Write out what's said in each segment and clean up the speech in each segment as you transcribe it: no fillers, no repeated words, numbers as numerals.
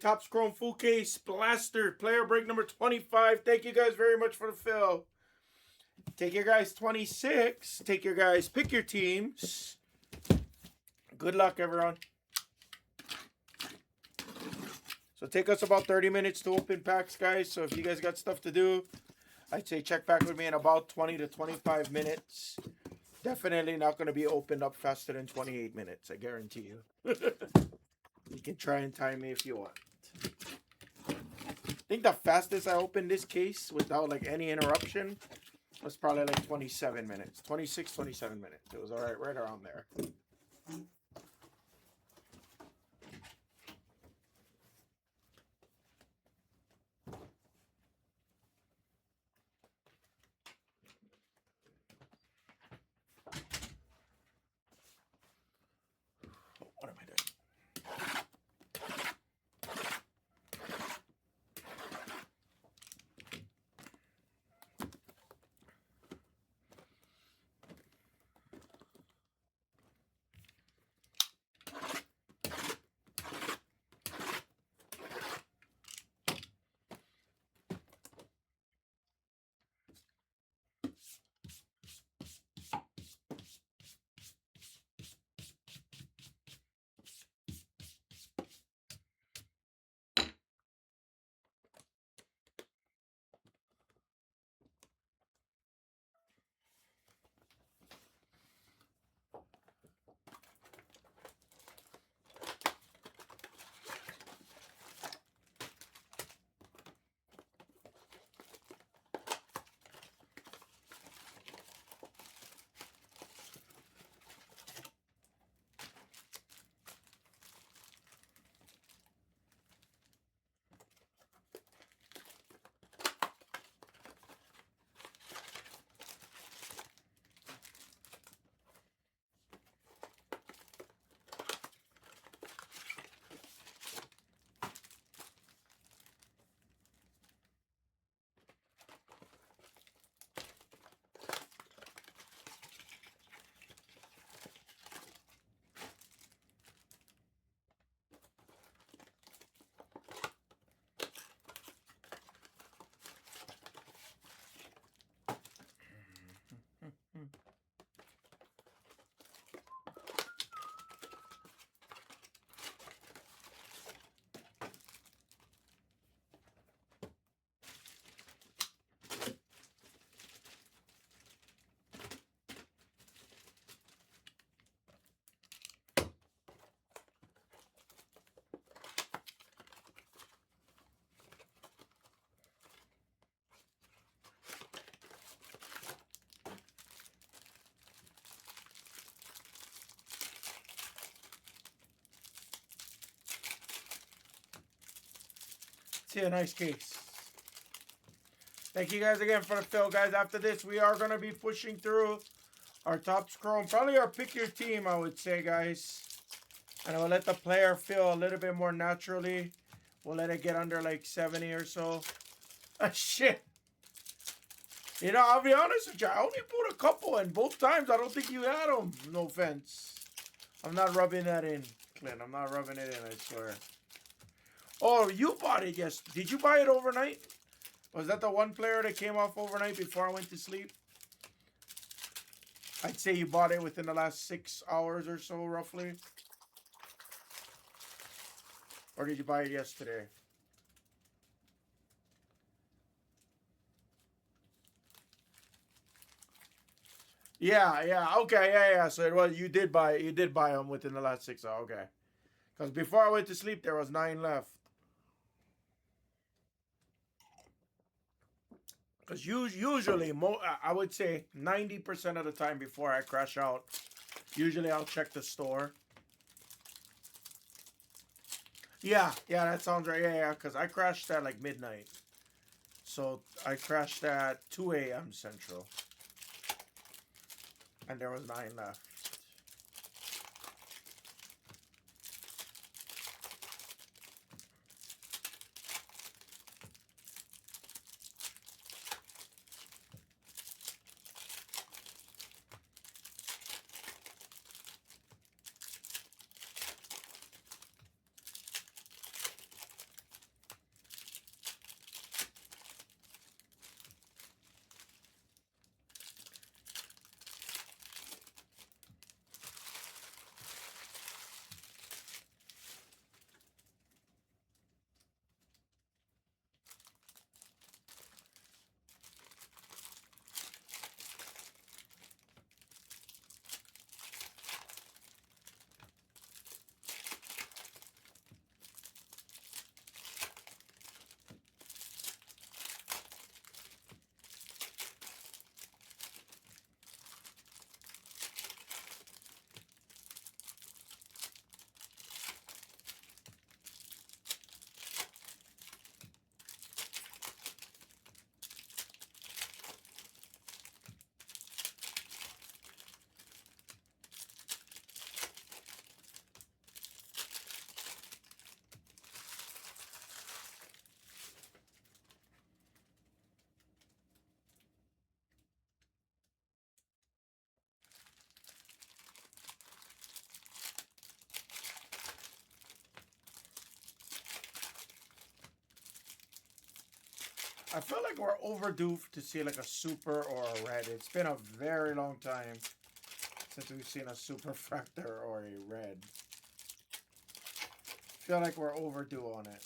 Topps Chrome full case blaster player break number 25. Thank you guys very much for the fill. Take your guys 26. Take your guys, pick your teams. Good luck, everyone. So take us about 30 minutes to open packs, guys. So if you guys got stuff to do, I'd say check back with me in about 20 to 25 minutes. Definitely not going to be opened up faster than 28 minutes. I guarantee you. You can try and time me if you want. I think the fastest I opened this case without like any interruption was probably like 27 minutes. 26, 27 minutes. It was all right around there. What am I doing? See a nice case. Thank you guys again for the fill, guys. After this, we are going to be pushing through our Topps Chrome. Probably our pick your team, I would say, guys. And I'll let the player fill a little bit more naturally. We'll let it get under like 70 or so. Shit. You know, I'll be honest with you. I only pulled a couple, and both times I don't think you had them. No offense. I'm not rubbing that in, Clint. I'm not rubbing it in, I swear. Oh, you bought it, yes. Did you buy it overnight? Was that the one player that came off overnight before I went to sleep? I'd say you bought it within the last 6 hours or so, roughly. Or did you buy it yesterday? Yeah, okay, yeah. So it was, you did buy them within the last 6 hours, okay. Because before I went to sleep, there was 9 left. Because usually, I would say 90% of the time before I crash out, usually I'll check the store. Yeah, that sounds right. Yeah, because I crashed at like midnight. So I crashed at 2 a.m. Central. And there was 9 left. I feel like we're overdue to see like a super or a red. It's been a very long time since we've seen a super fractor or a red. I feel like we're overdue on it.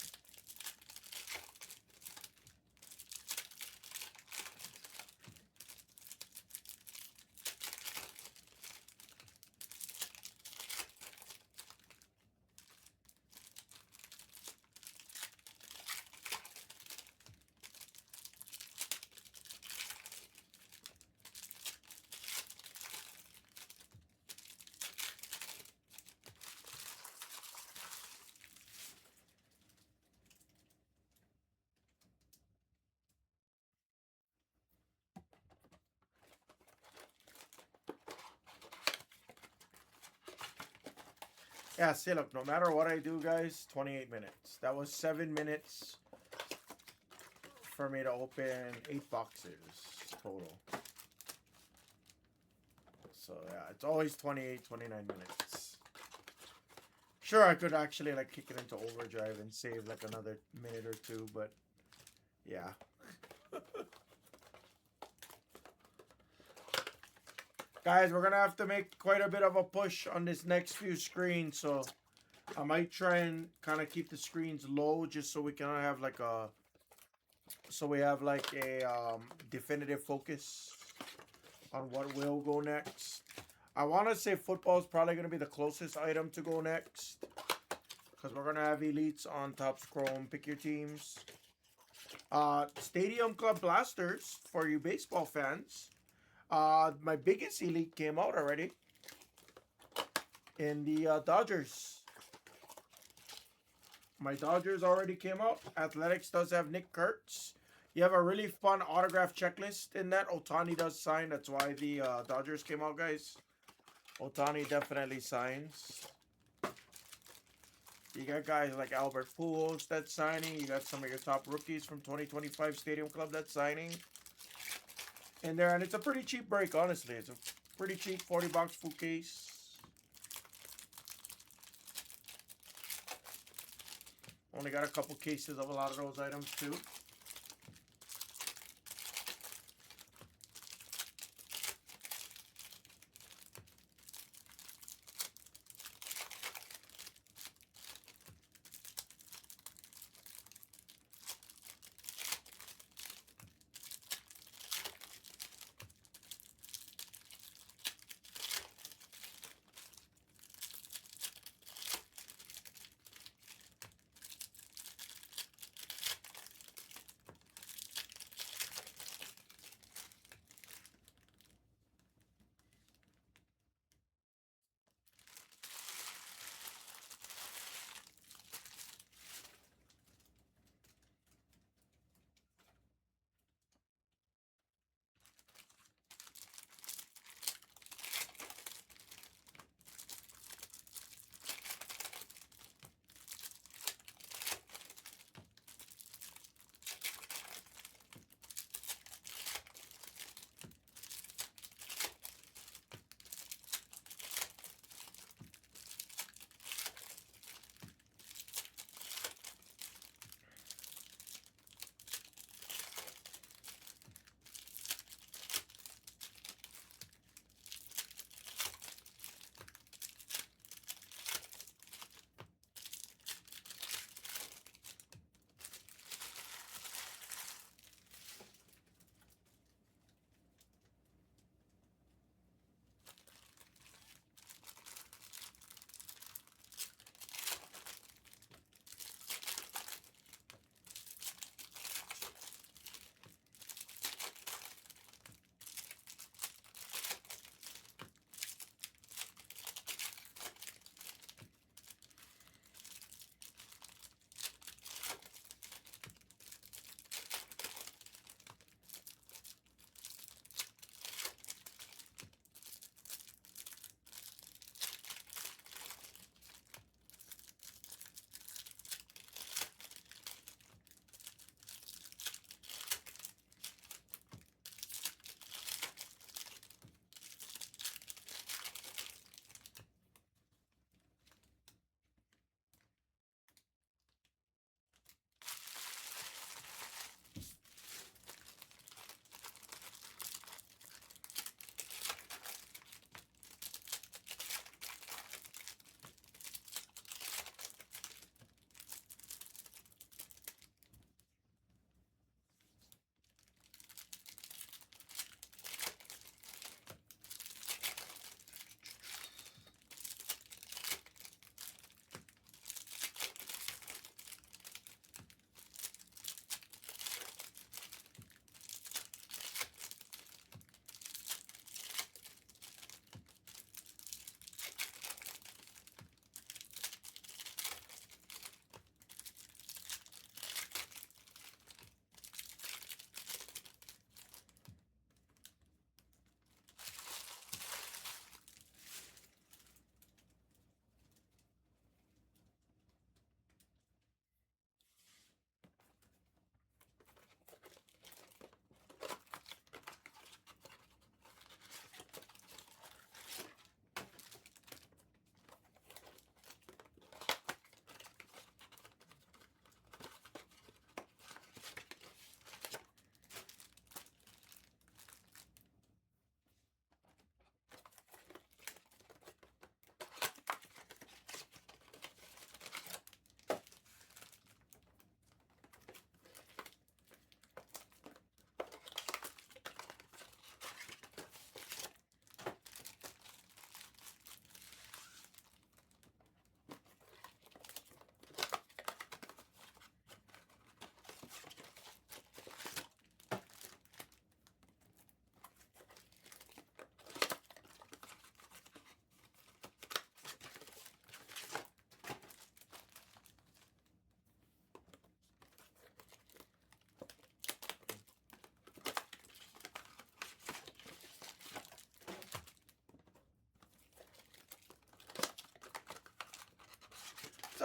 Yeah, see, look, no matter what I do, guys, 28 minutes. That was 7 minutes for me to open 8 boxes total. So, yeah, it's always 28, 29 minutes. Sure, I could actually, like, kick it into overdrive and save, like, another minute or two, but, yeah. Guys, we're going to have to make quite a bit of a push on this next few screens, so I might try and kind of keep the screens low just so we can have like a definitive focus on what will go next. I want to say football is probably going to be the closest item to go next because we're going to have elites on Topps Chrome. Pick your teams. Stadium Club Blasters for you baseball fans. My biggest elite came out already in the Dodgers. My Dodgers already came out. Athletics does have Nick Kurtz. You have a really fun autograph checklist in that. Otani does sign. That's why the Dodgers came out, guys. Otani definitely signs. You got guys like Albert Pujols that's signing. You got some of your top rookies from 2025 Stadium Club that's signing in there. And it's a pretty cheap break, honestly. It's a pretty cheap 40 box full case. Only got a couple cases of a lot of those items too.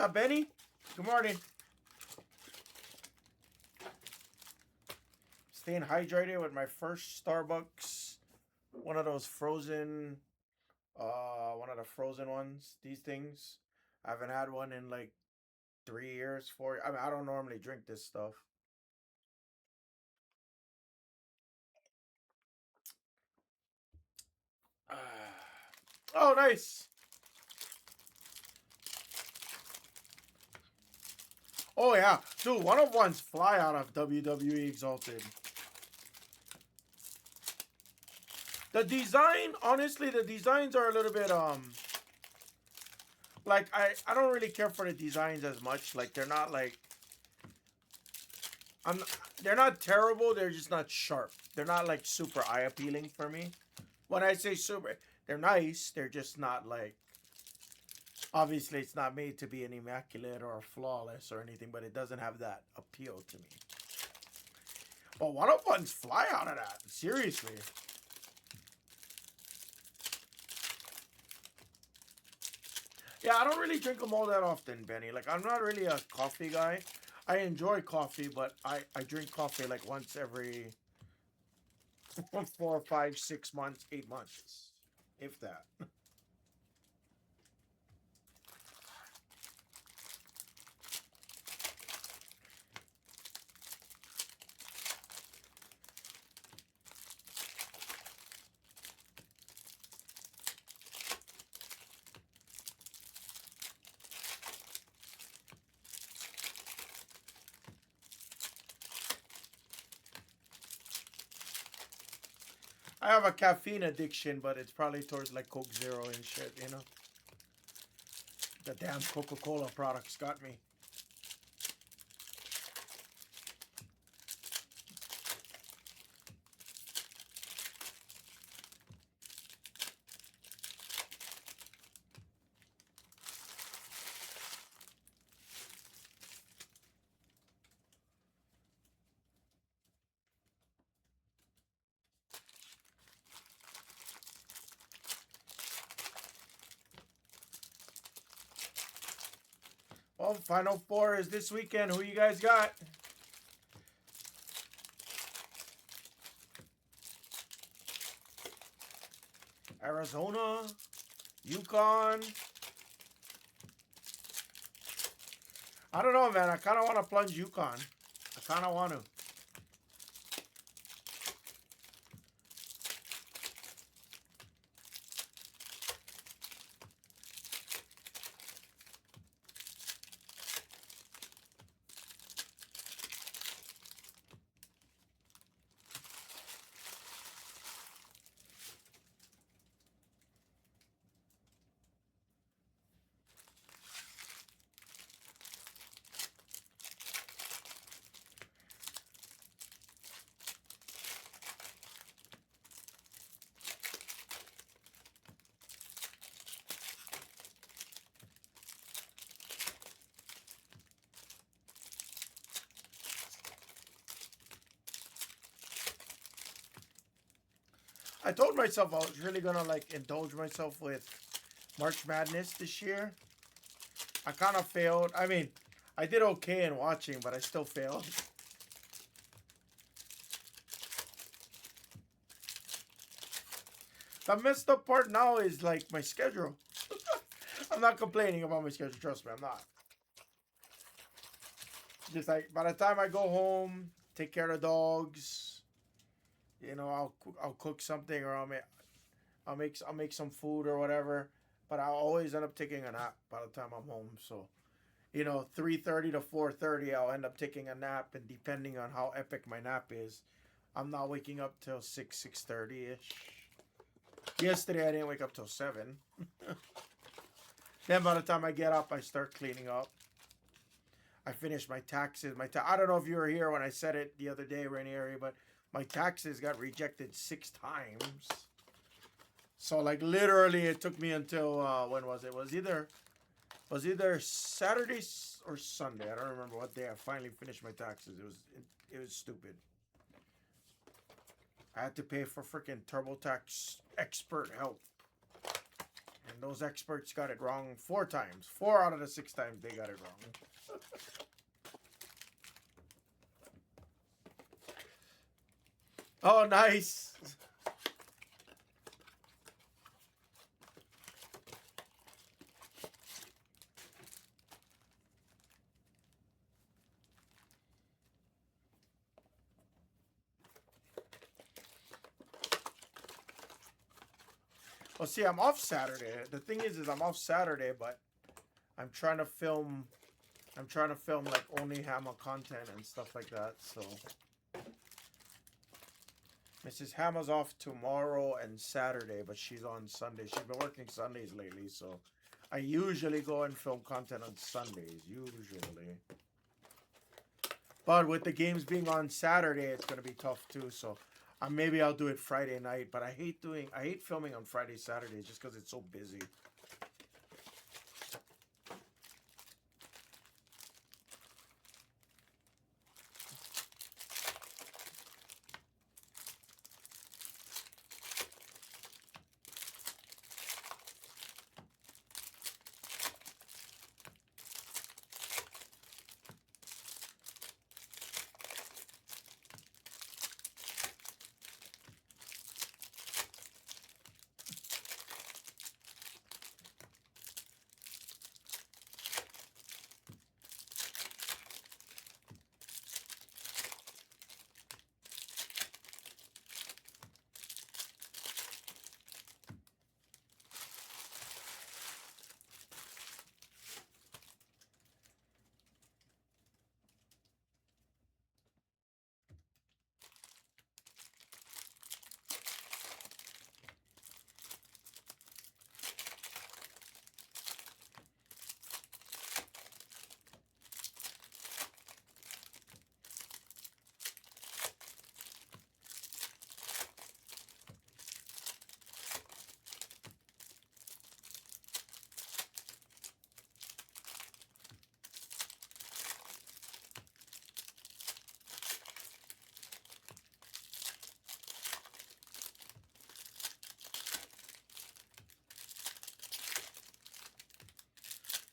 What's up, Benny? Good morning. Staying hydrated with my first Starbucks. One of those frozen, one of the frozen ones. These things. I haven't had one in like 3 years, 4. I mean, I don't normally drink this stuff. Oh, nice. Oh yeah, dude. One of ones fly out of WWE Exalted. The design, honestly, the designs are a little bit like I don't really care for the designs as much. Like they're not like I'm they're not terrible, they're just not sharp. They're not like super eye appealing for me. When I say super, they're nice, they're just not like obviously it's not made to be an immaculate or flawless or anything, but it doesn't have that appeal to me. But one of ones fly out of that. Seriously. Yeah, I don't really drink them all that often, Benny. Like, I'm not really a coffee guy. I enjoy coffee, but I drink coffee like once every 4, 5, 6 months, 8 months, if that. I have a caffeine addiction, but it's probably towards like Coke Zero and shit, you know? The damn Coca-Cola products got me. Well, Final Four is this weekend. Who you guys got? Arizona, UConn. I don't know, man. I kind of want to plunge UConn. I kind of want to. I told myself I was really gonna like indulge myself with March Madness this year. I kind of failed. I mean, I did okay in watching, but I still failed. The messed up part now is like my schedule. I'm not complaining about my schedule. Trust me, I'm not. Just like by the time I go home, take care of the dogs. You know, I'll cook something or I'll make some food or whatever. But I'll always end up taking a nap by the time I'm home. So, 3:30 to 4:30, I'll end up taking a nap, and depending on how epic my nap is, I'm not waking up till 6:30 ish. Yesterday I didn't wake up till 7. Then by the time I get up, I start cleaning up. I finish my taxes. I don't know if you were here when I said it the other day, Ranieri, but my taxes got rejected 6 times. So like literally, it took me until when was it? It was either Saturday or Sunday. I don't remember what day I finally finished my taxes. It was stupid. I had to pay for freaking TurboTax expert help, and And those experts got it wrong 4 times. 4 out of the 6 times they got it wrong. Oh, nice. Well, see, I'm off Saturday. The thing is I'm off Saturday, but I'm trying to film like only Hammer content and stuff like that. So Mrs. Hammer's off tomorrow and Saturday, but she's on Sunday. She's been working Sundays lately, so I usually go and film content on Sundays, usually. But with the games being on Saturday, it's gonna be tough too. So maybe I'll do it Friday night. But I hate filming on Friday, Saturday, just because it's so busy.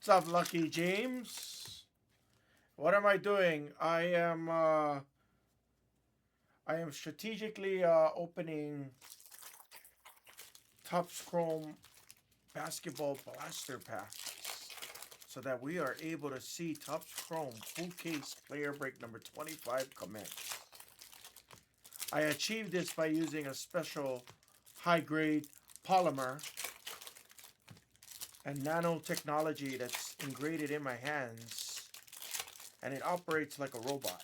What's up, Lucky James? What am I doing? I am strategically opening Topps Chrome basketball blaster packs so that we are able to see Topps Chrome full case player break number 25 commence. I achieved this by using a special high-grade polymer and nanotechnology that's engraved in my hands, and it operates like a robot.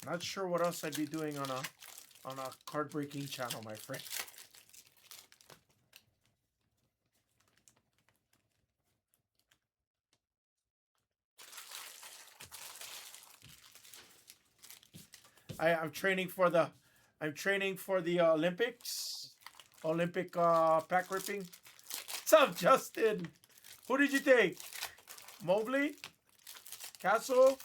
Not sure what else I'd be doing on a card breaking channel, my friend. I'm training for the Olympics. Olympic pack ripping. What's up, Justin? Who did you take? Mobley? Castle?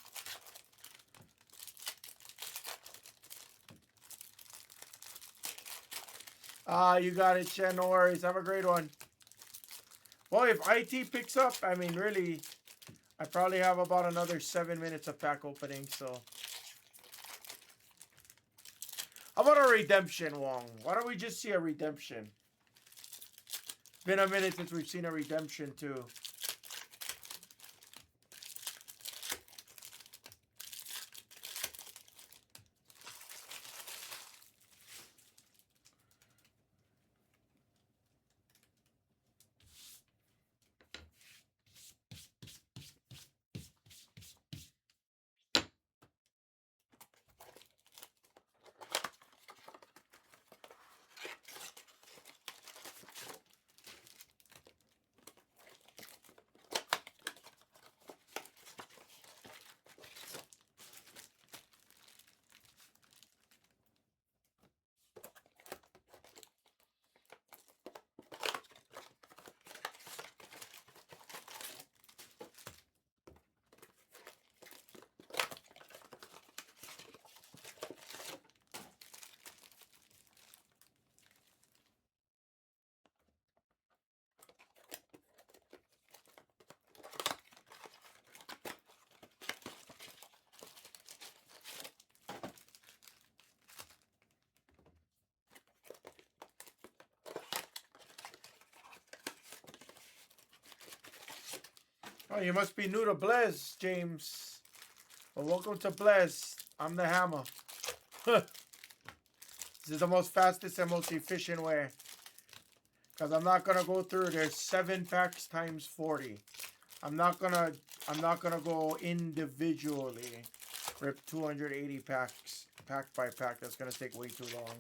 You got it, Chen. No worries. Have a great one. Well, if IT picks up, I mean, really, I probably have about another 7 minutes of pack opening, so. How about a redemption, Wong? Why don't we just see a redemption? Been a minute since we've seen a redemption, too. Oh, you must be new to Blez, James. Well, welcome to Blez. I'm the hammer. This is the most fastest and most efficient way. Because I'm not gonna go through. There's 7 packs times 40. I'm not gonna go individually. Rip 280 packs, pack by pack. That's gonna take way too long.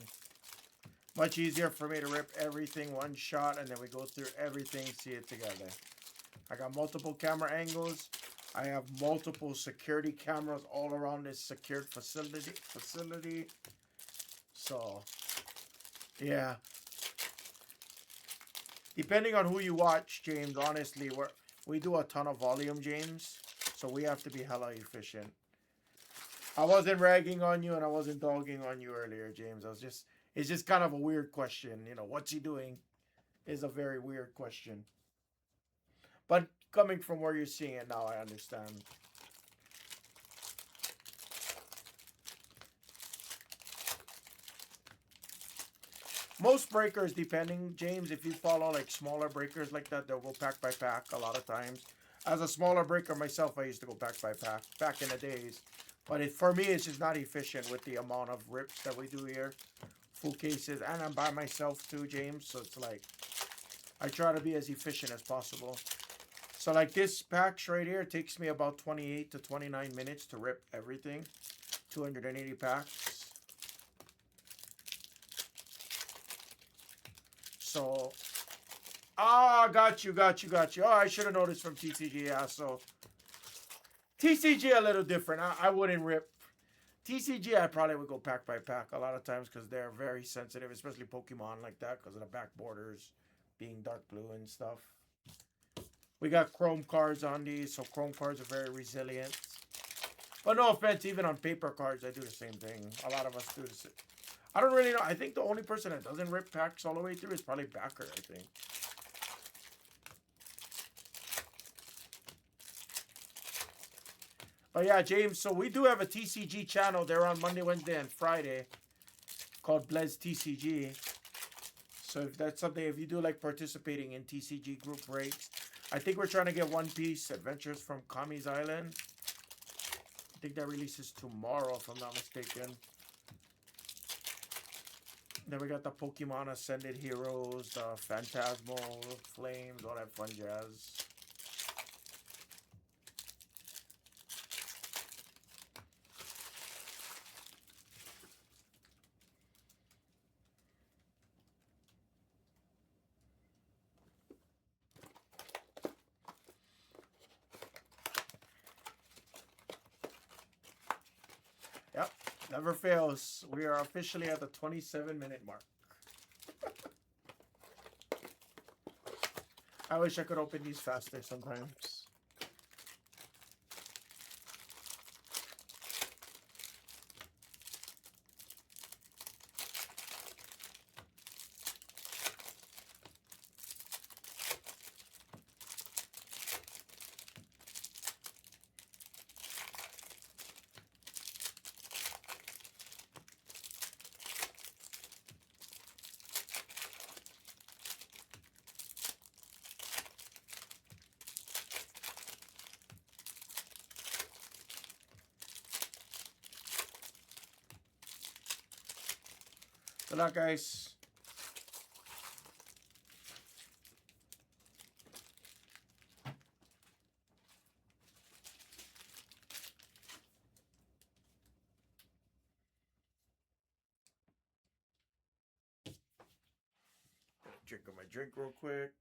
Much easier for me to rip everything one shot and then we go through everything, see it together. I got multiple camera angles. I have multiple security cameras all around this secured facility. So, yeah. Depending on who you watch, James, honestly, we do a ton of volume, James. So we have to be hella efficient. I wasn't ragging on you and I wasn't dogging on you earlier, James. It's just kind of a weird question. You know, what's he doing is a very weird question. But coming from where you're seeing it now, I understand. Most breakers, depending, James, if you follow like smaller breakers like that, they'll go pack by pack a lot of times. As a smaller breaker myself, I used to go pack by pack back in the days. But for me, it's just not efficient with the amount of rips that we do here. Full cases. And I'm by myself too, James. So it's like, I try to be as efficient as possible. So like this packs right here takes me about 28 to 29 minutes to rip everything. 280 packs. So, got you. Oh, I should have noticed from TCG. Yeah, so TCG a little different. I wouldn't rip. TCG, I probably would go pack by pack a lot of times because they're very sensitive, especially Pokemon like that because of the back borders being dark blue and stuff. We got chrome cards on these, so chrome cards are very resilient. But no offense, even on paper cards, I do the same thing. A lot of us do the same. I don't really know. I think the only person that doesn't rip packs all the way through is probably Backer, I think. But yeah, James, so we do have a TCG channel. They're on Monday, Wednesday, and Friday called Blez TCG. So if that's something, if you do like participating in TCG group breaks, I think we're trying to get One Piece Adventures from Kami's Island. I think that releases tomorrow, if I'm not mistaken. Then we got the Pokemon Ascended Heroes, the Phantasmal Flames, all that fun jazz. Yep, never fails. We are officially at the 27-minute mark. I wish I could open these faster sometimes. Good luck, guys. Drinking my drink real quick.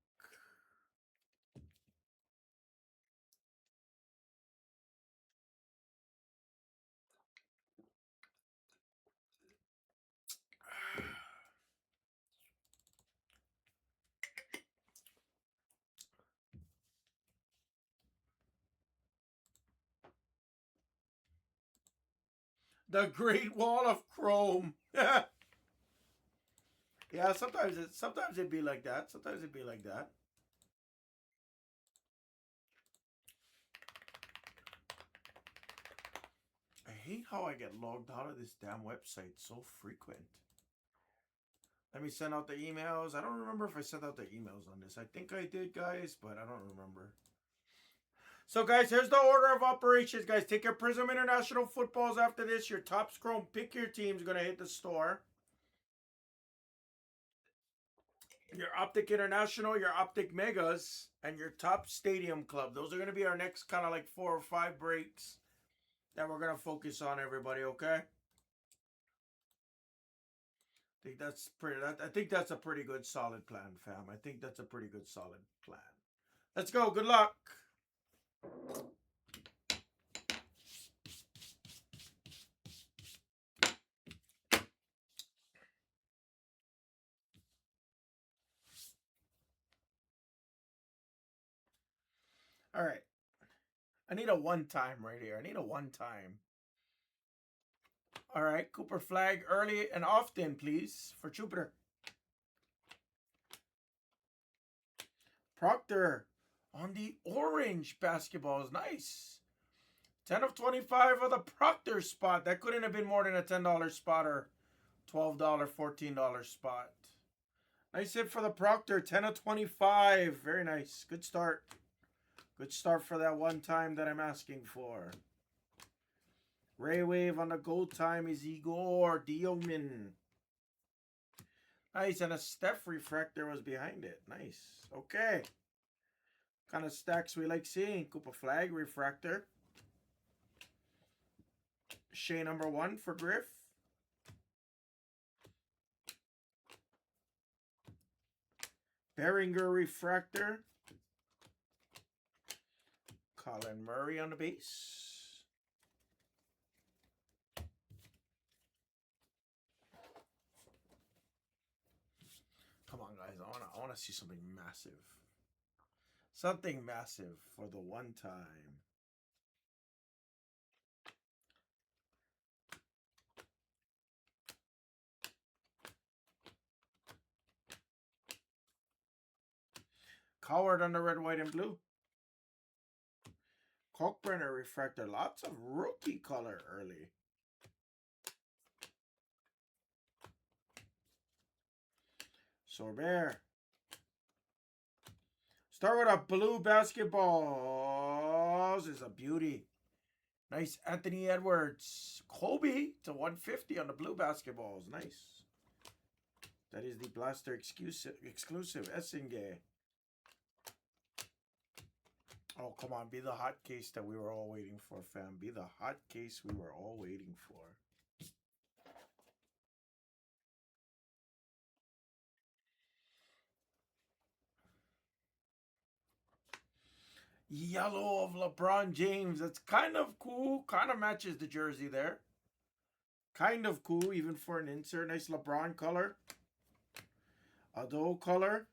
The Great Wall of Chrome. Yeah, sometimes it'd be like that. Sometimes it'd be like that. I hate how I get logged out of this damn website so frequent. Let me send out the emails. I don't remember if I sent out the emails on this. I think I did, guys, but I don't remember. So, guys, here's the order of operations, guys. Take your Prism International footballs after this. Your Topps Chrome Pick Your Team's going to hit the store. Your Optic International, your Optic Megas, and your Top Stadium Club. Those are going to be our next kind of like 4 or 5 breaks that we're going to focus on, everybody, okay? I think that's a pretty good solid plan, fam. I think that's a pretty good solid plan. Let's go. Good luck. All right. I need a one time right here. I need a one time. All right. Cooper flag early and often, please, for Jupiter. Proctor on the orange basketballs. Nice. 10 of 25 of the Proctor spot. That couldn't have been more than a $10 spot or $12, $14 spot. Nice hit for the Proctor. 10 of 25. Very nice. Good start. Good start for that one time that I'm asking for. Ray Wave on the gold time is Igor Diomin. Nice. And a Steph refractor was behind it. Nice. Okay. Kind of stacks we like seeing. Koopa flag refractor. Shea number 1 for Griff. Behringer refractor. Colin Murray on the base. Come on, guys. I wanna see something massive. Something massive for the one time. Coward on the red, white, and blue. Kalkbrenner refractor. Lots of rookie color early. Sorbert. Start with a blue basketballs. Is a beauty. Nice Anthony Edwards. Kobe to 150 on the blue basketballs. Nice. That is the Blaster exclusive Essenge. Oh, come on. Be the hot case that we were all waiting for, fam. Be the hot case we were all waiting for. Yellow of LeBron James. That's kind of cool. Kind of matches the jersey there. Kind of cool, even for an insert. Nice LeBron color. Ado color.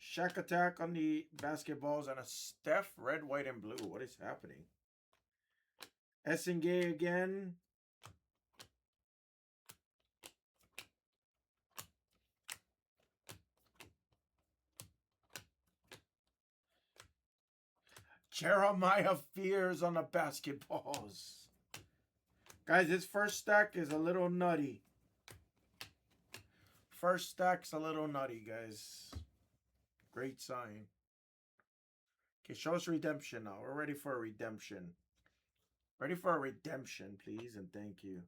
Shaq Attack on the basketballs and a Steph red, white, and blue. What is happening? Essenge again. Jeremiah Fears on the basketballs. Guys, this first stack is a little nutty. First stack's a little nutty, guys. Great sign. Okay, show us redemption now. We're ready for a redemption. Ready for a redemption, please, and thank you.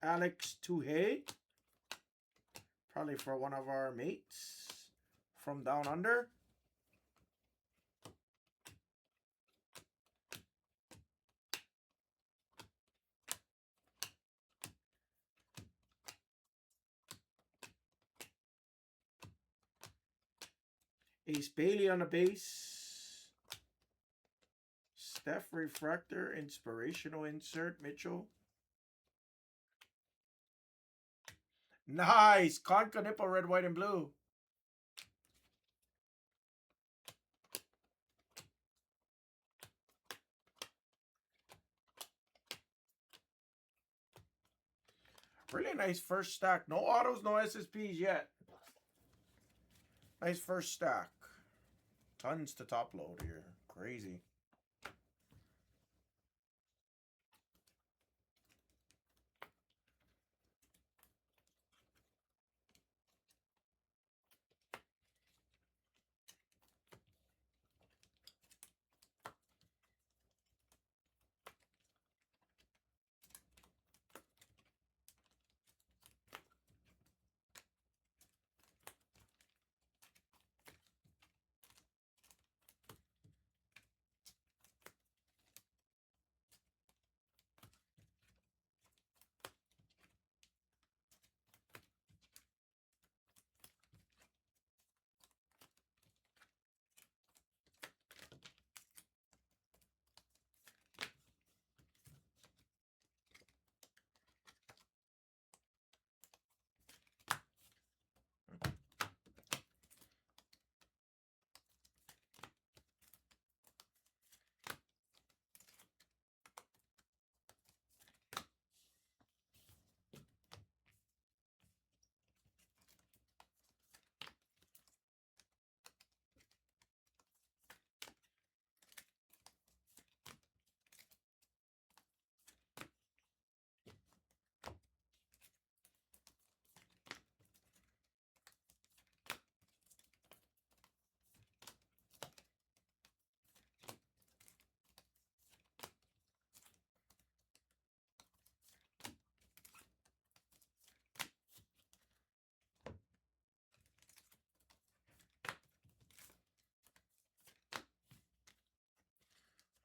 Alex Tuhey. Probably for one of our mates from down under. Ace Bailey on the base. Steph refractor, inspirational insert, Mitchell. Nice. Conca nipple, red, white, and blue. Really nice first stack. No autos, no SSPs yet. Nice first stack. Tons to top load here. Crazy.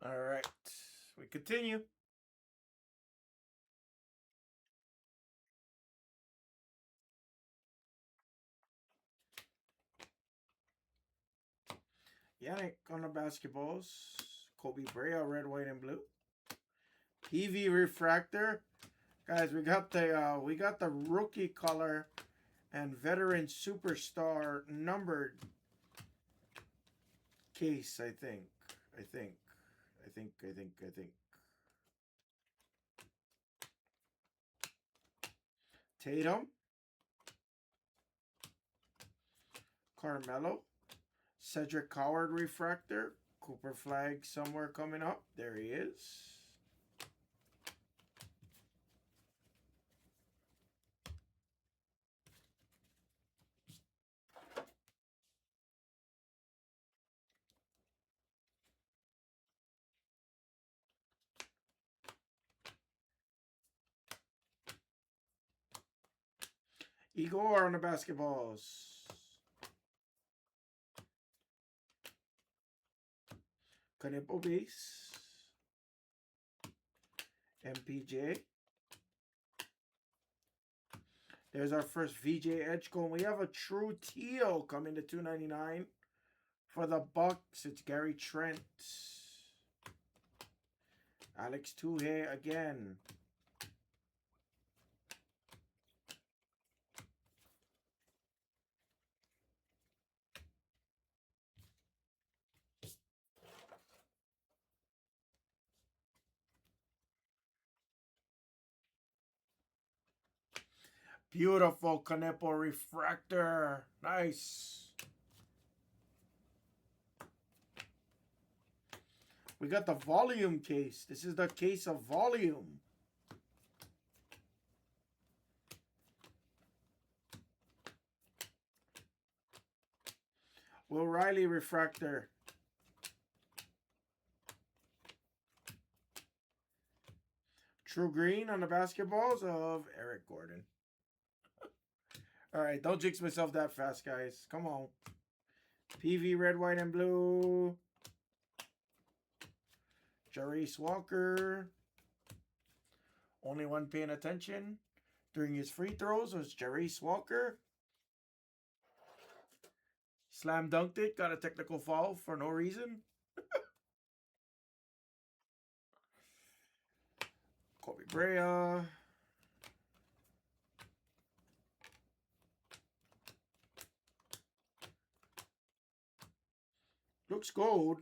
All right. We continue. Yannick on the basketballs. Kobe Brea, red, white, and blue. PV refractor. Guys, we got the rookie color and veteran superstar numbered case, I think. I think. Tatum. Carmelo. Cedric Howard refractor. Cooper flag somewhere coming up. There he is. Igor on the basketballs. Canepo base. MPJ. There's our first VJ Edgecombe. We have a true teal coming to $2.99 for the Bucks. It's Gary Trent. Alex Tuhey again. Beautiful Canepo refractor. Nice. We got the volume case. This is the case of volume. Will Riley refractor. True green on the basketballs of Eric Gordon. All right, don't jinx myself that fast, guys. Come on. PV red, white, and blue. Jarace Walker. Only one paying attention during his free throws was Jarace Walker. Slam dunked it. Got a technical foul for no reason. Kobe Brea. Looks gold.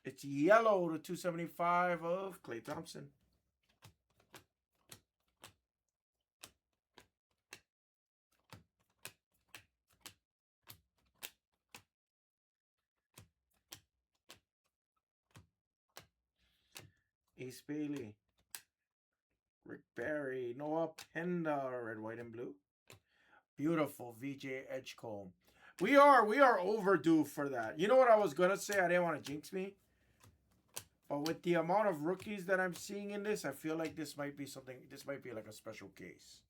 It's yellow to 275 of Klay Thompson. Ace Bailey. Rick Barry. Noah Penda. Red, white, and blue. Beautiful VJ Edgecombe. We are overdue for that. You know what I was gonna say? I didn't want to jinx me. But with the amount of rookies that I'm seeing in this, I feel like this might be something. This might be like a special case.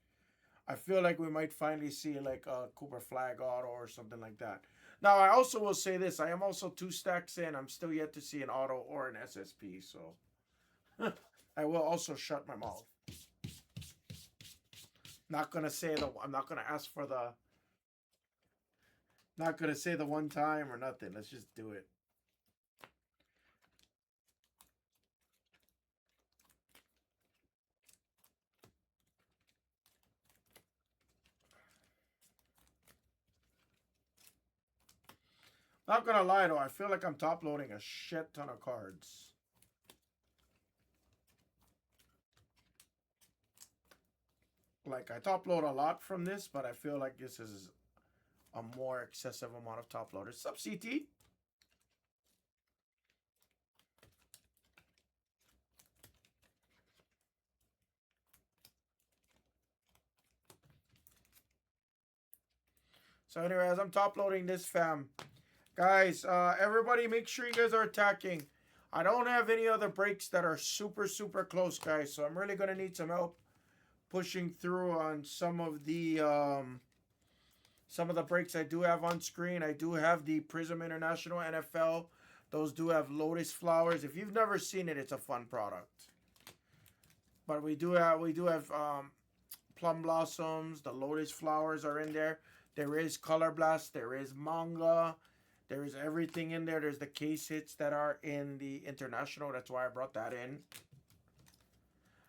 I feel like we might finally see like a Cooper flag auto or something like that. Now, I also will say this. I am also 2 stacks in. I'm still yet to see an auto or an SSP. So I will also shut my mouth. Not gonna say I'm not gonna ask for the. Not gonna say the one time or nothing. Let's just do it. Not gonna lie though, I feel like I'm top loading a shit ton of cards. Like I top load a lot from this, but I feel like this is a more excessive amount of top loaders. Sup, CT? So anyway, as I'm top loading this, fam, guys, everybody make sure you guys are attacking. I don't have any other breaks that are super, super close, guys. So I'm really going to need some help pushing through on some of the breaks I do have on screen. I do have the Prism International NFL Those do have lotus flowers. If you've never seen it, it's a fun product. But we do have plum blossoms. The lotus flowers are in there. There is Color Blast. There is manga. There is everything in there. There's the case hits that are in the international. That's why I brought that in.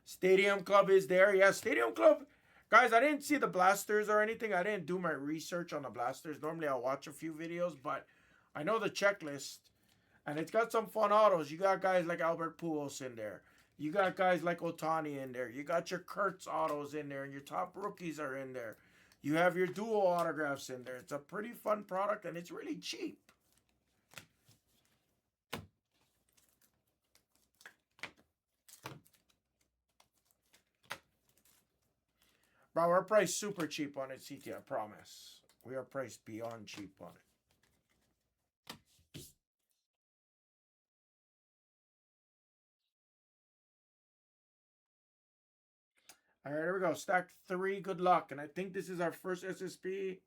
Stadium Club is there. Yeah, Stadium Club. Guys, I didn't see the blasters or anything. I didn't do my research on the blasters. Normally, I'll watch a few videos, but I know the checklist. And it's got some fun autos. You got guys like Albert Pujols in there. You got guys like Ohtani in there. You got your Kurtz autos in there. And your top rookies are in there. You have your dual autographs in there. It's a pretty fun product, and it's really cheap. Bro, we're priced super cheap on it, CT, I promise. We are priced beyond cheap on it. All right, here we go. Stack 3, good luck. And I think this is our first SSP.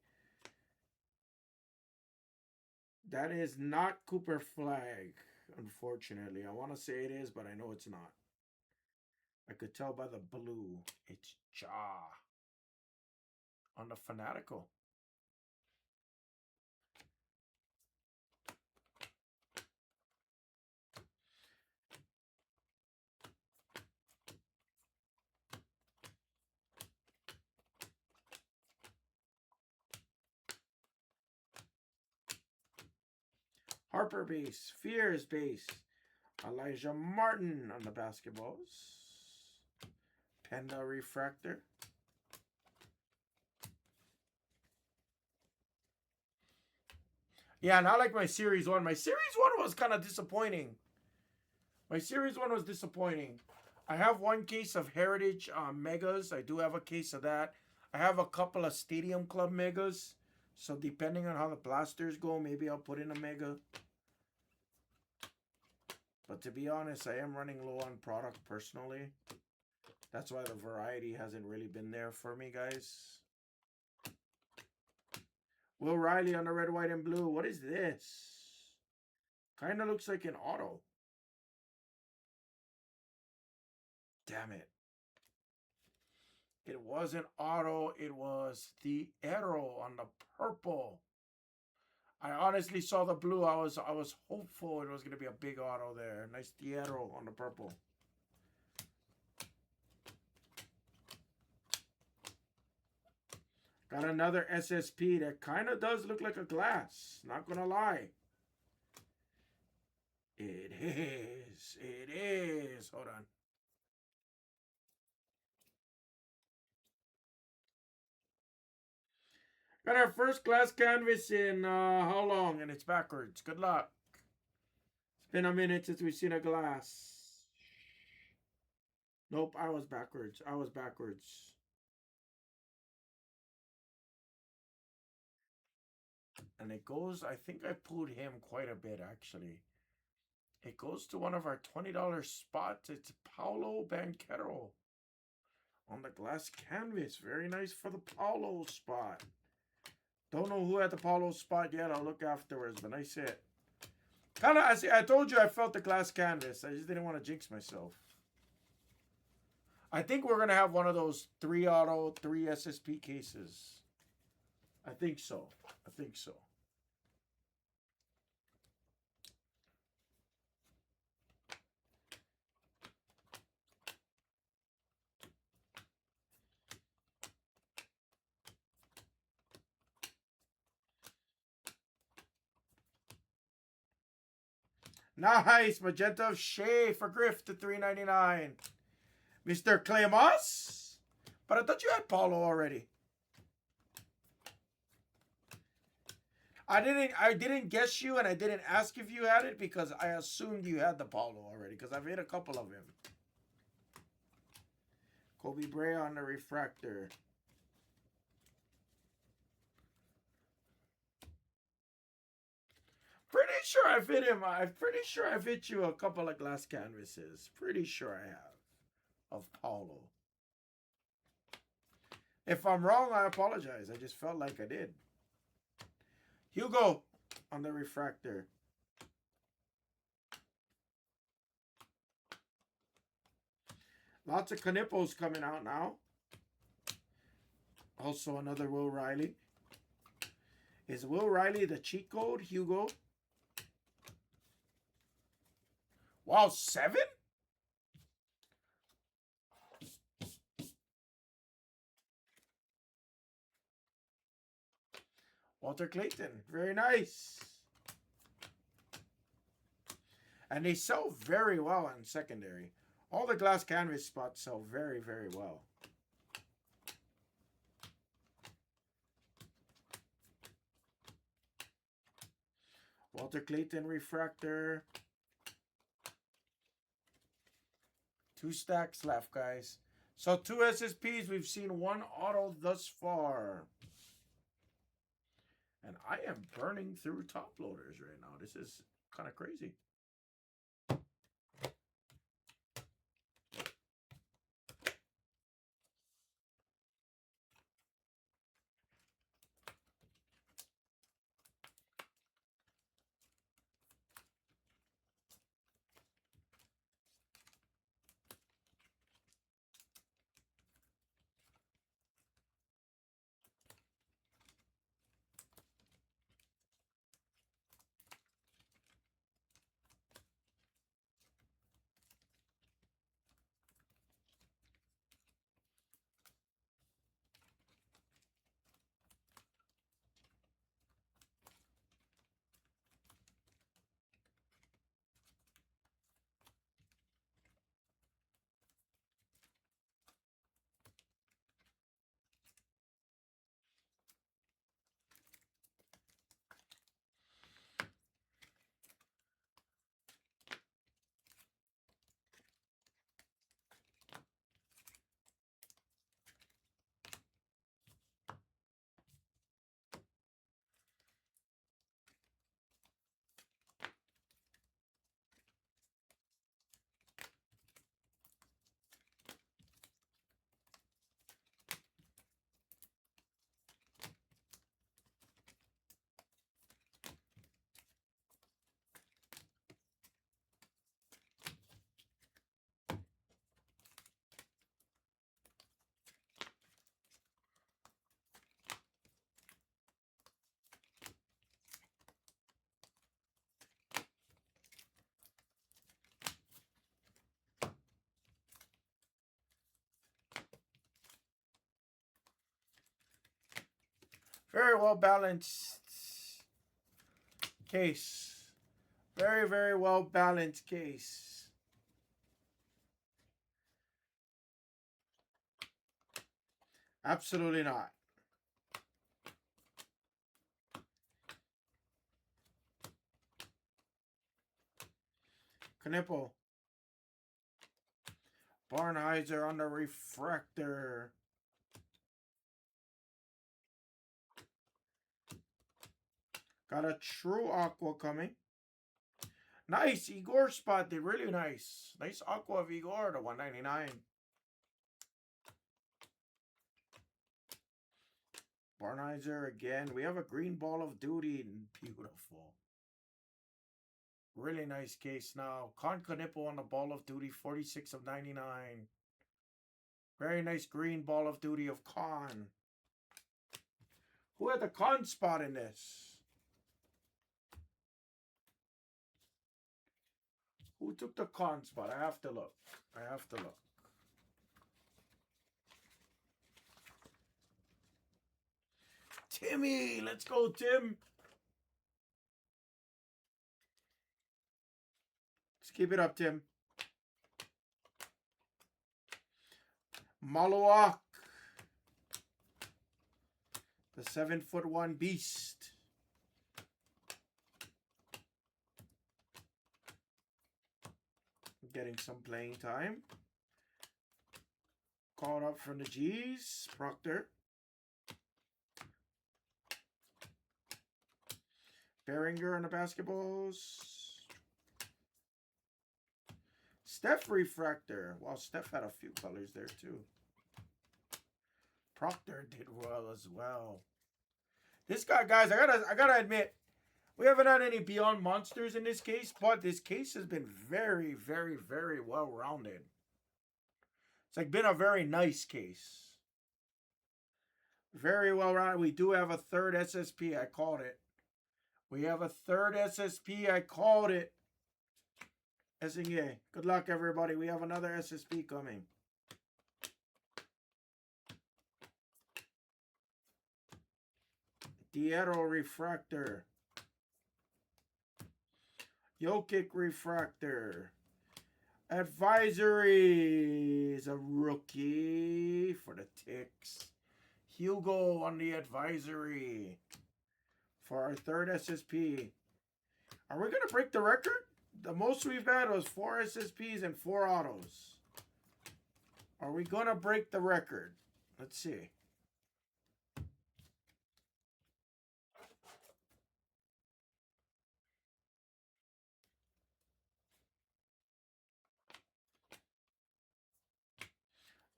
That is not Cooper Flag, unfortunately. I want to say it is, but I know it's not. I could tell by the blue. It's Ja on the Fanatical. Harper base. Fears base. Elijah Martin on the basketballs. Panda refractor. Yeah, not like my Series 1. My Series 1 was kind of disappointing. My Series 1 was disappointing. I have one case of Heritage Megas. I do have a case of that. I have a couple of Stadium Club Megas. So depending on how the blasters go, maybe I'll put in a Mega. But to be honest, I am running low on product personally. That's why the variety hasn't really been there for me, guys. Will Riley on the red, white, and blue. What is this? Kind of looks like an auto. Damn it. It wasn't auto. It was the arrow on the purple. I honestly saw the blue. I was hopeful it was going to be a big auto there. Nice Diero on the purple. Got another SSP that kind of does look like a glass. Not going to lie. It is. It is. Hold on. Got our first glass canvas in how long? And it's backwards. Good luck. It's been a minute since we've seen a glass. Nope, I was backwards. I was backwards. And it goes, I think I pulled him quite a bit, actually. It goes to one of our $20 spots. It's Paulo Banchero on the glass canvas. Very nice for the Paulo spot. Don't know who had the Paulo spot yet. I'll look afterwards, but nice hit. Kind of, I told you I felt the glass canvas. I just didn't want to jinx myself. I think we're going to have one of those 3 auto, 3 SSP cases. I think so. I think so. Nice. Magenta of Shea for Griff to $3.99. Mr. Clemos? But I thought you had Paulo already. I didn't guess you, and I didn't ask if you had it because I assumed you had the Paulo already because I've hit a couple of him. Kobe Bray on the refractor. Pretty sure I've hit him. I'm pretty sure I've hit you a couple of glass canvases. Pretty sure I have. Of Paulo. If I'm wrong, I apologize. I just felt like I did. Hugo on the refractor. Lots of Knipples coming out now. Also another Will Riley. Is Will Riley the cheat code, Hugo? Wow, 7? Walter Clayton. Very nice. And they sell very well on secondary. All the glass canvas spots sell very, very well. Walter Clayton refractor. 2 stacks left, guys. So 2 SSPs. We've seen 1 auto thus far. And I am burning through top loaders right now. This is kind of crazy. Very well balanced case. Very, very well balanced case. Absolutely not. Knipple. Barnheiser on the refractor. Got a true aqua coming. Nice. Igor spotted. Really nice. Nice aqua of Igor to 199. Barnheiser again. We have a green ball of duty. Beautiful. Really nice case now. Con Knipple on the ball of duty. 46 of 99. Very nice green ball of duty of Con. Who had the Con spot in this? Who took the Con spot? I have to look. I have to look. Timmy! Let's go, Tim! Let's keep it up, Tim. Maloak. The 7'1" beast. Getting some playing time. Caught up from the G's. Proctor. Behringer on the basketballs. Steph refractor. Well, Steph had a few colors there too. Proctor did well as well. This guy, guys, I gotta admit, we haven't had any Beyond Monsters in this case, but this case has been very, very, very well rounded. It's like been a very nice case. Very well rounded. We do have a third SSP. I called it. We have a third SSP. I called it. Essingay. Good luck, everybody. We have another SSP coming. Dietro Refractor. Jokic Refractor. Advisory is a rookie for the Ticks. Hugo on the advisory for our third SSP. Are we going to break the record? The most we've had was 4 SSPs and 4 autos. Are we going to break the record? Let's see.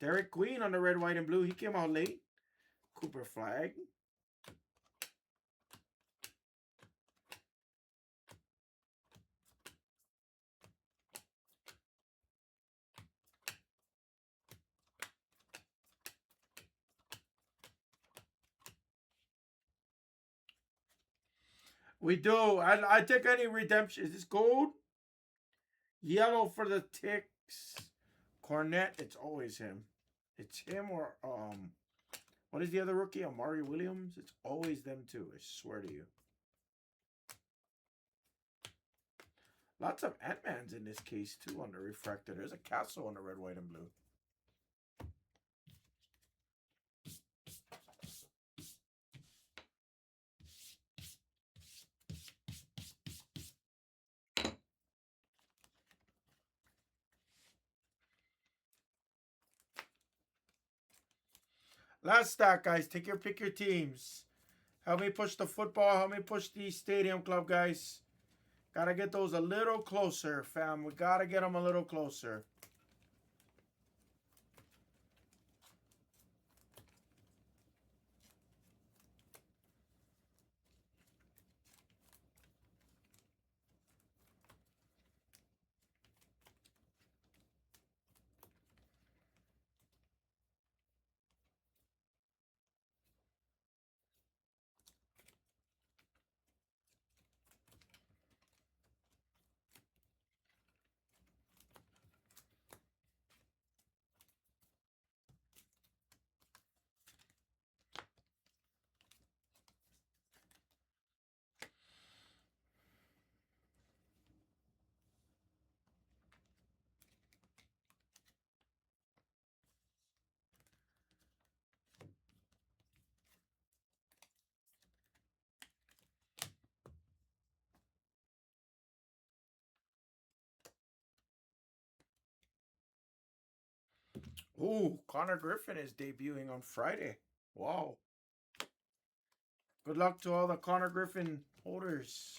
Derek Queen on the red, white, and blue. He came out late. Cooper Flag. We do. I take any redemption. Is this gold? Yellow for the Ticks. Cornette. It's always him. It's him or what is the other rookie? Amari Williams. It's always them two. I swear to you. Lots of Ant-Mans in this case too on the refractor. There's a Castle on the red, white, and blue. Last stack, guys. Pick your teams. Help me push the football. Help me push the stadium club, guys. Gotta get those a little closer, fam. We gotta get them a little closer. Ooh, Connor Griffin is debuting on Friday. Wow. Good luck to all the Connor Griffin holders.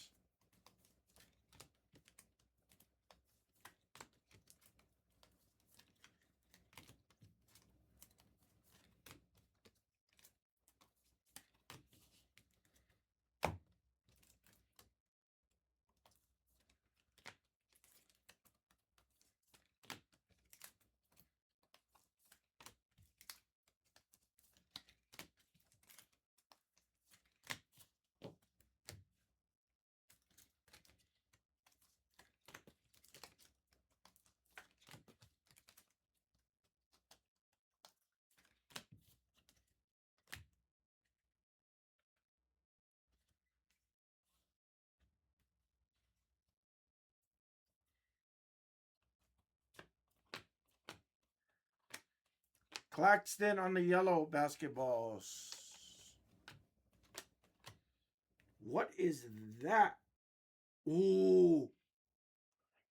Claxton on the yellow basketballs. What is that? Ooh.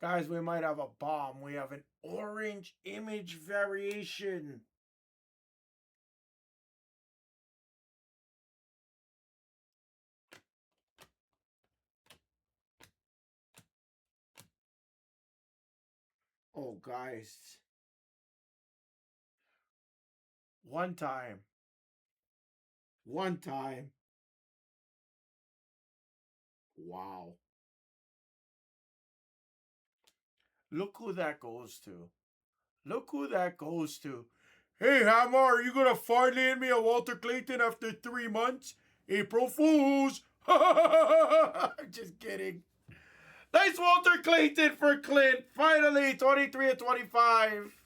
Guys, we might have a bomb. We have an orange image variation. Oh, guys. One time. One time. Wow. Look who that goes to. Look who that goes to. Hey, Hammer, are you gonna finally hand me a Walter Clayton after 3 months? April Fools! Just kidding. Nice Walter Clayton for Clint. Finally, 23 and 25.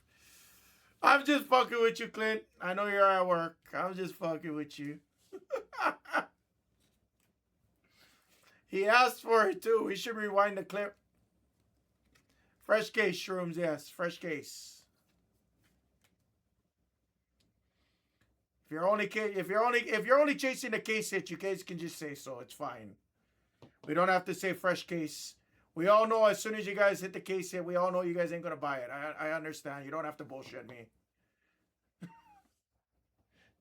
I'm just fucking with you, Clint. I know you're at work. I'm just fucking with you. He asked for it too. We should rewind the clip. Fresh case, Shrooms, yes. Fresh case. If you're only chasing the case hit, you guys can just say so. It's fine. We don't have to say fresh case. We all know as soon as you guys hit the case hit, we all know you guys ain't gonna buy it. I understand. You don't have to bullshit me.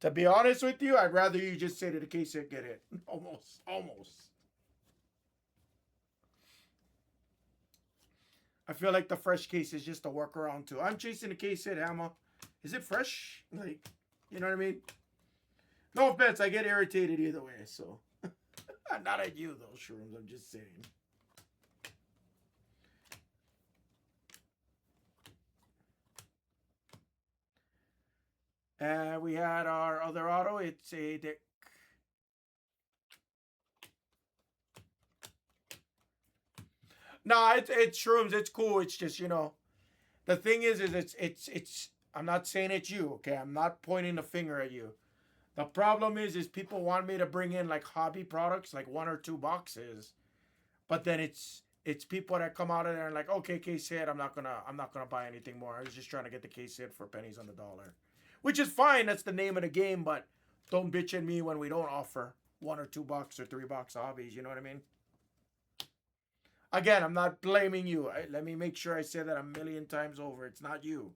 To be honest with you, I'd rather you just say to the case hit, get it. Almost. I feel like the fresh case is just a workaround too. I'm chasing the case hit, Hammer. Is it fresh? Like, you know what I mean? No offense, I get irritated either way, so. Not at you though, Shrooms, I'm just saying. We had our other auto. It's a Dick. No, it's Shrooms. It's cool. It's just, the thing is it's. I'm not saying it's you. Okay, I'm not pointing the finger at you. The problem is people want me to bring in like hobby products, like 1 or 2 boxes, but then it's people that come out of there and like, okay, case hit. I'm not gonna buy anything more. I was just trying to get the case hit for pennies on the dollar. Which is fine, that's the name of the game, but don't bitch at me when we don't offer 1 or 2 bucks or 3 bucks hobbies, you know what I mean? Again, I'm not blaming you. Let me make sure I say that a million times over. It's not you.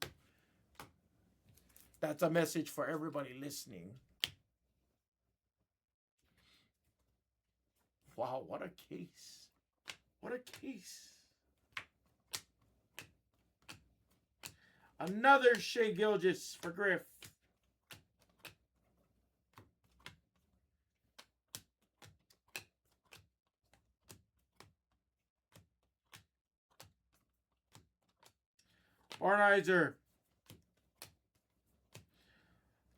That's a message for everybody listening. Wow, what a case. What a case. Another Shea Gilgis for Griff. Ornizer.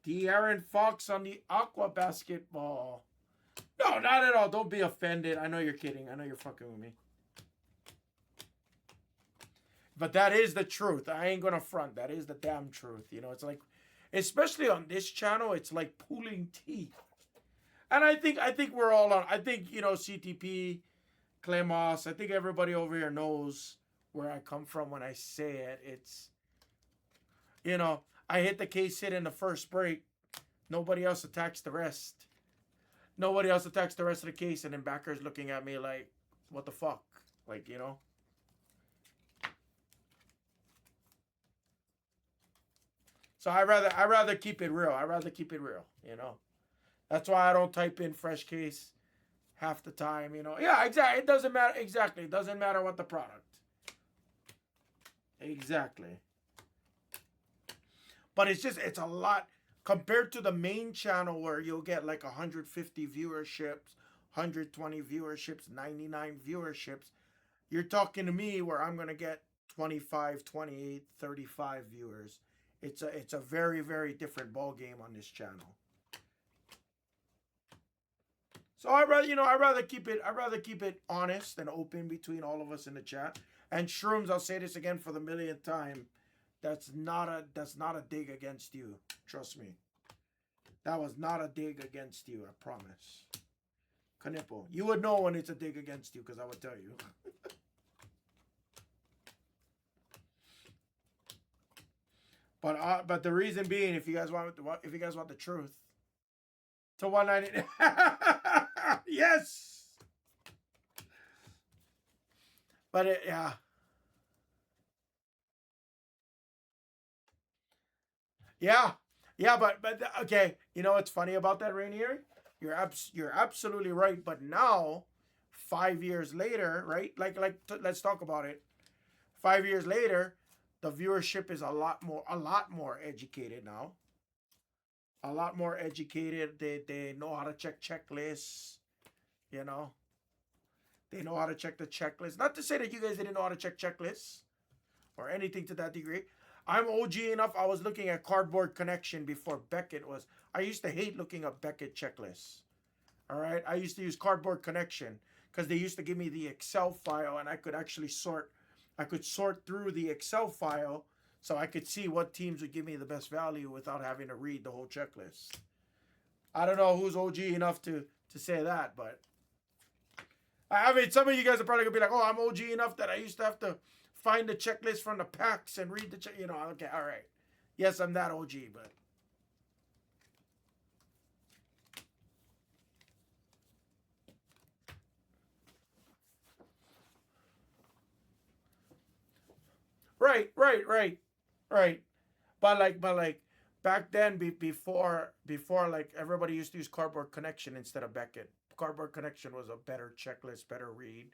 De'Aaron Fox on the Aqua basketball. No, not at all. Don't be offended. I know you're kidding. I know you're fucking with me. But that is the truth. I ain't gonna front. That is the damn truth. It's like, especially on this channel, it's like pulling teeth. And I think we're all on. I think, CTP, Clemos, I think everybody over here knows where I come from when I say it. It's, I hit the case hit in the first break. Nobody else attacks the rest. Nobody else attacks the rest of the case, and then backers looking at me like, what the fuck? Like, So I rather keep it real. That's why I don't type in fresh case half the time, Yeah, exactly. It doesn't matter. Exactly. It doesn't matter what the product. Exactly. But it's a lot compared to the main channel where you'll get like 150 viewerships, 120 viewerships, 99 viewerships. You're talking to me where I'm going to get 25, 28, 35 viewers. It's a very, very different ball game on this channel. So I'd rather keep it honest and open between all of us in the chat. And Shrooms, I'll say this again for the millionth time. That's not a dig against you. Trust me. That was not a dig against you, I promise. Kanipo. You would know when it's a dig against you because I would tell you. But the reason being, if you guys want the truth, to 190. Yes. But yeah. Yeah, but okay. You know what's funny about that, Rainier? You're absolutely right. But now, 5 years later, right? Let's talk about it. 5 years later, the viewership is a lot more educated now. A lot more educated. They know how to check checklists. They know how to check the checklist. Not to say that you guys didn't know how to check checklists or anything to that degree. I'm OG enough. I was looking at Cardboard Connection before Beckett was. I used to hate looking up Beckett checklists. All right. I used to use Cardboard Connection because they used to give me the Excel file and I could actually sort. I could sort through the Excel file so I could see what teams would give me the best value without having to read the whole checklist. I don't know who's OG enough to say that, but I mean, some of you guys are probably gonna be like, "Oh, I'm OG enough that I used to have to find the checklist from the packs and read the check." You know, okay, all right. Yes, I'm that OG, but right, right. But like back then, before like everybody used to use Cardboard Connection instead of Beckett. Cardboard Connection was a better checklist, better read,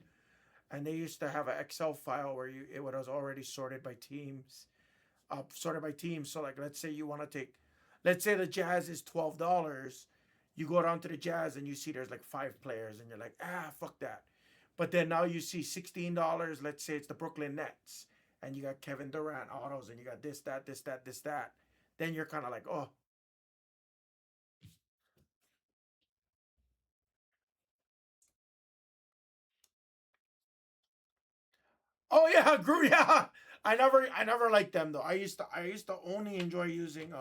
and they used to have an Excel file where it was already sorted by teams, sorted by teams. So like, let's say you want to take, let's say the Jazz is $12. You go down to the Jazz and you see there's like 5 players, and you're like, fuck that. But then now you see $16. Let's say it's the Brooklyn Nets, and you got Kevin Durant autos, and you got this, that, this, that, this, that. Then you're kind of like, oh, oh yeah, Groot, yeah. I never liked them though. I used to only enjoy using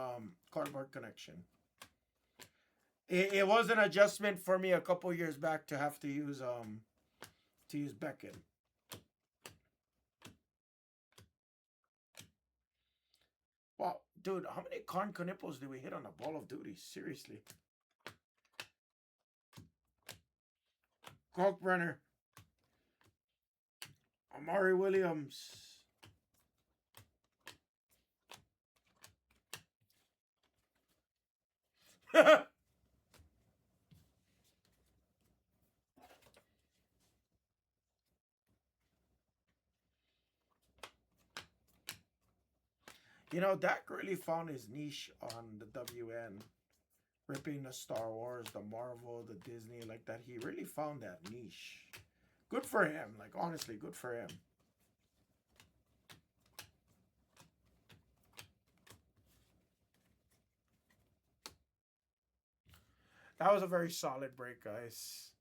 Cardboard Connection. It was an adjustment for me a couple years back to use Beckett. Wow, dude, how many con canipples did we hit on the Ball of Duty? Seriously. Kalkbrenner, Amari Williams. You know, Dak really found his niche on the WN. Ripping the Star Wars, the Marvel, the Disney, like that. He really found that niche. Good for him. Like, honestly, good for him. That was a very solid break, guys.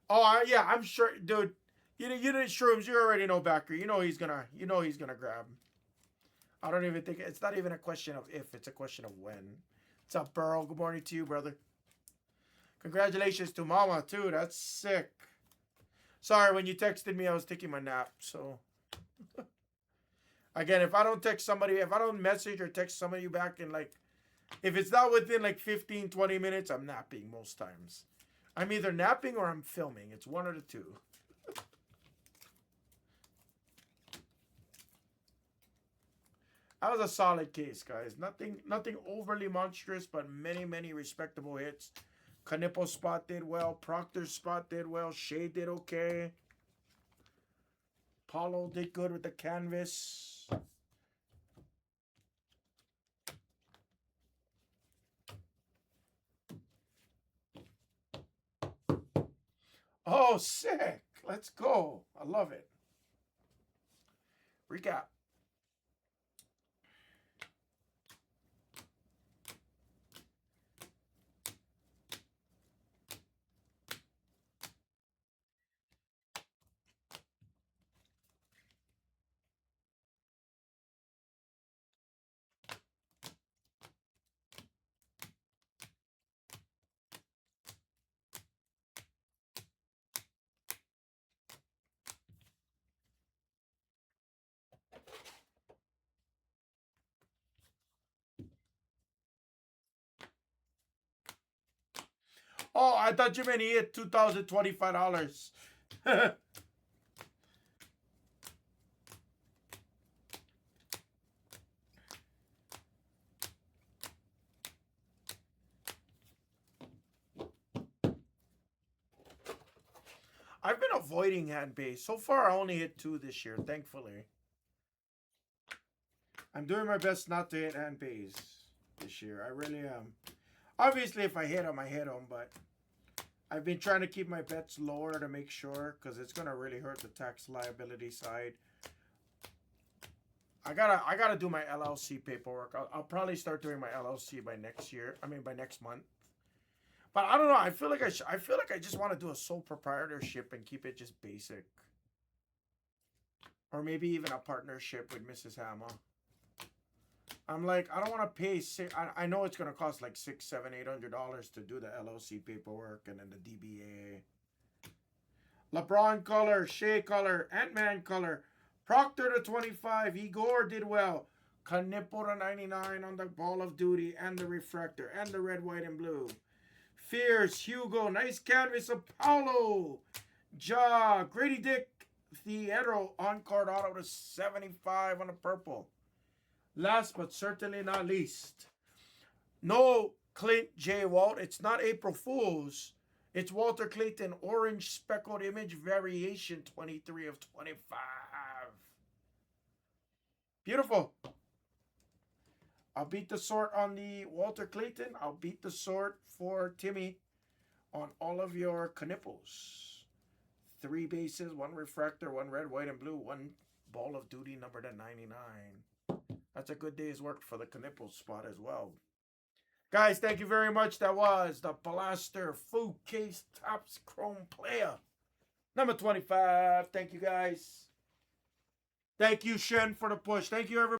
Oh, yeah, I'm sure, dude. You didn't shrooms. You already know Backer. You know he's gonna grab. I don't even think it's not even a question of if. It's a question of when. What's up, Burrow? Good morning to you, brother. Congratulations to Mama too. That's sick. Sorry, when you texted me, I was taking my nap. So again, if I don't text somebody, if I don't message or text somebody back in like, if it's not within like 15, 20 minutes, I'm napping most times. I'm either napping or I'm filming. It's one of the two. That was a solid case, guys. Nothing overly monstrous, but many respectable hits. Kanipo spot did well. Proctor's spot did well. Shea did okay. Paulo did good with the canvas. Oh, sick. Let's go. I love it. Recap. Oh, I thought you meant he hit $2,025. I've been avoiding hand base. So far, I only hit 2 this year, thankfully. I'm doing my best not to hit hand base this year. I really am. Obviously, if I hit them, I hit them, but I've been trying to keep my bets lower to make sure because it's going to really hurt the tax liability side. I gotta do my LLC paperwork. I'll probably start doing my LLC by next year. I mean, by next month. But I don't know. I feel like I just want to do a sole proprietorship and keep it just basic, or maybe even a partnership with Mrs. Hammer. I'm like, I don't want to pay I know it's gonna cost like $600, $700, $800 to do the LLC paperwork and then the DBA. LeBron color, Shea color, Ant-Man color, Proctor to 25, Igor did well. Kanipo to 99 on the Ball of Duty and the Refractor and the red, white, and blue. Fierce, Hugo, nice canvas of Paulo. Ja, Grady Dick, Theodore on card auto to 75 on the purple. Last but certainly not least, no Clint J. Walt. It's not April Fool's. It's Walter Clayton Orange Speckled Image Variation 23 of 25. Beautiful. I'll beat the sort on the Walter Clayton. I'll beat the sort for Timmy on all of your Knipples. 3 bases, 1 refractor, 1 red, white, and blue, 1 Ball of Duty numbered at 99. That's a good day's work for the Knipples spot as well. Guys, thank you very much. That was the Blaster Food Case Topps Chrome Player. Number 25. Thank you, guys. Thank you, Shen, for the push. Thank you, everybody.